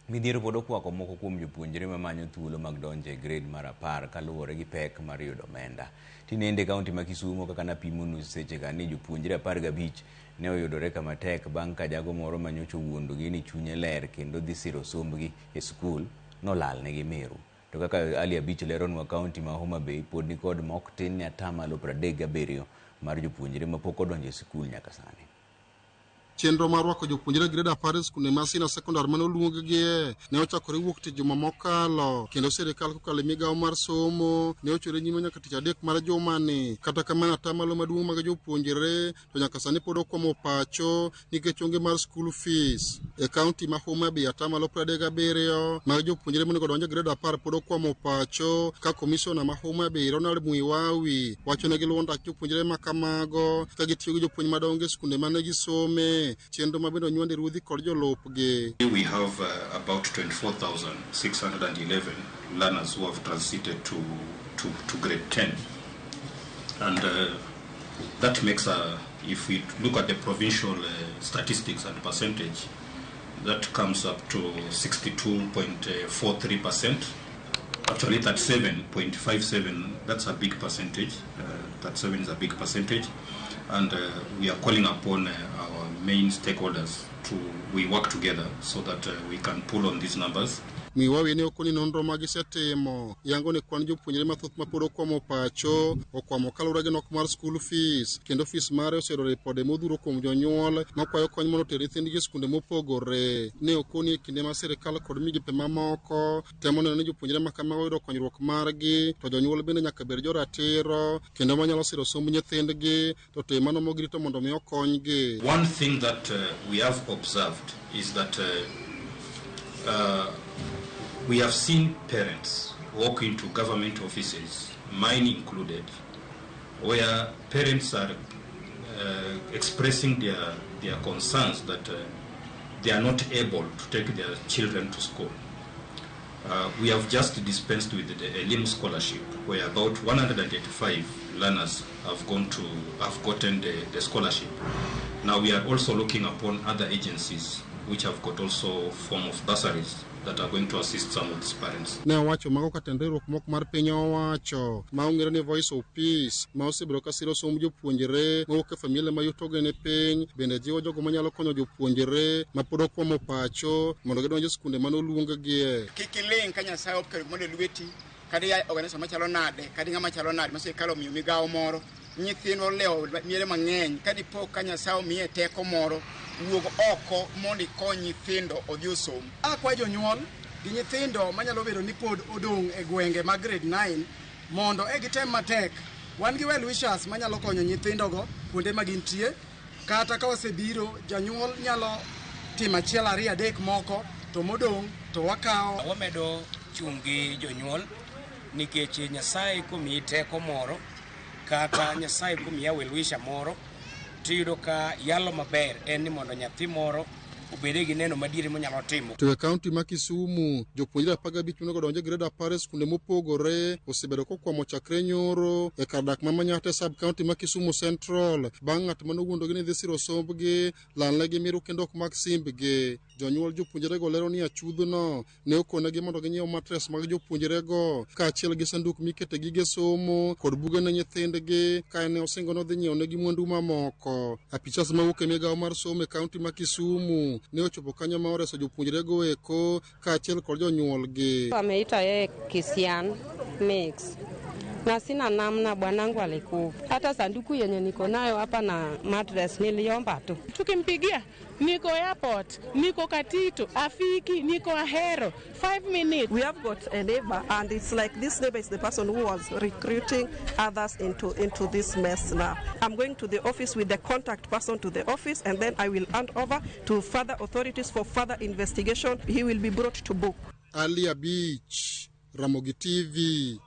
Midhiero pod okwako moko kuom jopuonjre mamanyo thuolo mag donjo e grade mar 10 kaluwore gi pek mar yudo omenda. Tinende kaunti ma Kisumu kaka napimo nus seche ka ni jopuonjre 15 ne oyudore kama tek bang' ka jago moro manyocha wuondogi ni chunye ler kendo dhi siro sombgi e skul nolal negi miru. To kaka Ali Abich leronwa kaunti ma Homa Bay pod ni kod mok tin ni 37% mar jopuonjre mapok odonjo e skul nyaka sani. Chenro mar rwako jopuonjre grade 10 skunde ma senior secondary mane oluongi ne ochakore wuok tich juma mokalo, kendo sirikal kokalo migawo mar somo ne ochore nyime nyaka tich adek mar jumani. Kata kamano atamalo maduong' mag jopuonjre to nyaka sani pod okwamo pacho nikech onge mar school fees. E kaunti ma Homa Bay atamalo 37 mag jopuonjre monego donjo grade 10 pod okwamo pacho, ka komishona ma Homa Bay Ronald Muiwawi wacho ne giluwo ndak jopuonjre ma kamago ka gitiyo gi jopuonj madongo e skunde mane gisome. Chenro mabendo nywande ruodhi kod jolupgi. We have about 24,611 learners who have transited to grade 10, and that makes if we look at the provincial statistics and percentage, that comes up to 62.43%. Actually 37.57, that's a big percentage. 37 is a big percentage, and we are calling upon our main stakeholders we work together so that we can pull on these numbers. Miwawi ne okoni nonro magisetimo yango ne kwan jopuonjre mathoth mapod okwamo pacho okwamo kaluwore gi nok mar school fees, kendo fees mare oseyudo ripode modhuro kuom jonyuol makwayo kony mondo oter nyithindgi e skunde mopogore. Ne okoni e kinde ma sirikal kod migepe mamoko temo neno ni jopuonjre ma kamago yudo konyruok margi, to jonyuol bende nyaka bed joratiro kendo manyalo siro somb nyithindgi to tim mano mogirito mondo mi okonygi. One thing that we have observed is that we have seen parents walk into government offices, mine included, where parents are expressing their concerns that they are not able to take their children to school. We have just dispensed with the Elim scholarship, where about 185 learners have gotten the scholarship. Now we are also looking upon other agencies which have got also form of bursaries that are going to assist some of these parents. Ne wacho mago katendruok mok mar piny owacho ma ong'ere ni Voice of Peace ma osebiro ka siro somb jopuonjre mowuok e familia ma yutogi ni piny, bende jiwo jogo manyalo konyo jopuonjre ma pod okwamo pacho mondo gidonj e skunde mane oluongigie. Kik iling ka Nyasaye okelo mondo lweti kadi organization machalo nade kadi ng'ama chalo nade ma sirikal omiyo migawo moro, nyithindwa olewo miere mang'eny kadipo ka Nyasaye omiye teko moro wuog oko mondo ikony nyithindo odhi osom. Akwayo jonyuol gi nyithindo manyalo bedo ni pod odong' e gwenge mag grade 9 mondo gitem matek. Wan gi well wishers manyalo konyo nyithindogo kuonde ma gintie, kata ka osebiro janyuol nyalo timo achiel ariyo adek moko to modong' to wakawo. Wamedo chung' gi jonyuol nikech Nyasaye komiyi teko moro kata Nyasaye komiyi well wisher moro, tiyudo ka yalo maber en ni mondo nyathi moro obede gi neno madiere monyalo timo. To e kaunti ma Kisumu, jopuonjre 15 monego donjo e grade 10 skunde mopogore osebedo kokwamo chakre nyoro e kar dak ma Manyata sub kaunti ma Kisumu Central bang' ng'at mane owuondogi ni dhi siro sombgi lalnegi miru kendo ok mak simbgi. Jonyuol jopuonjrego lero ni achudhno ne okonegi mondo ginyiew matres mag jopuonjrego kaachiel gi sanduk mikete gige somo kod buge ne nyithindgi, ka ne osingo nodhi nyiewo negi mwandu mamoko. Apichas mawuok e migawo mar somo e kaunti ma Kisumu ne ochopo kanyo ma oreso jopuonjrego eko kaachiel kod jonyuolgi. Ameita yeye Kisian mix na sina namna, bwanangu alikufa. Hata sanduku yenye niko nayo hapa na mattress niliomba tu. Tukimpigia niko airport, niko Katito, afiki, niko Ahero, 5 minutes. We have got a neighbor, and it's like this neighbor is the person who was recruiting others into this mess now. I'm going to the office with the contact person to the office, and then I will hand over to further authorities for further investigation. He will be brought to book. Ali Abich, Ramogi TV.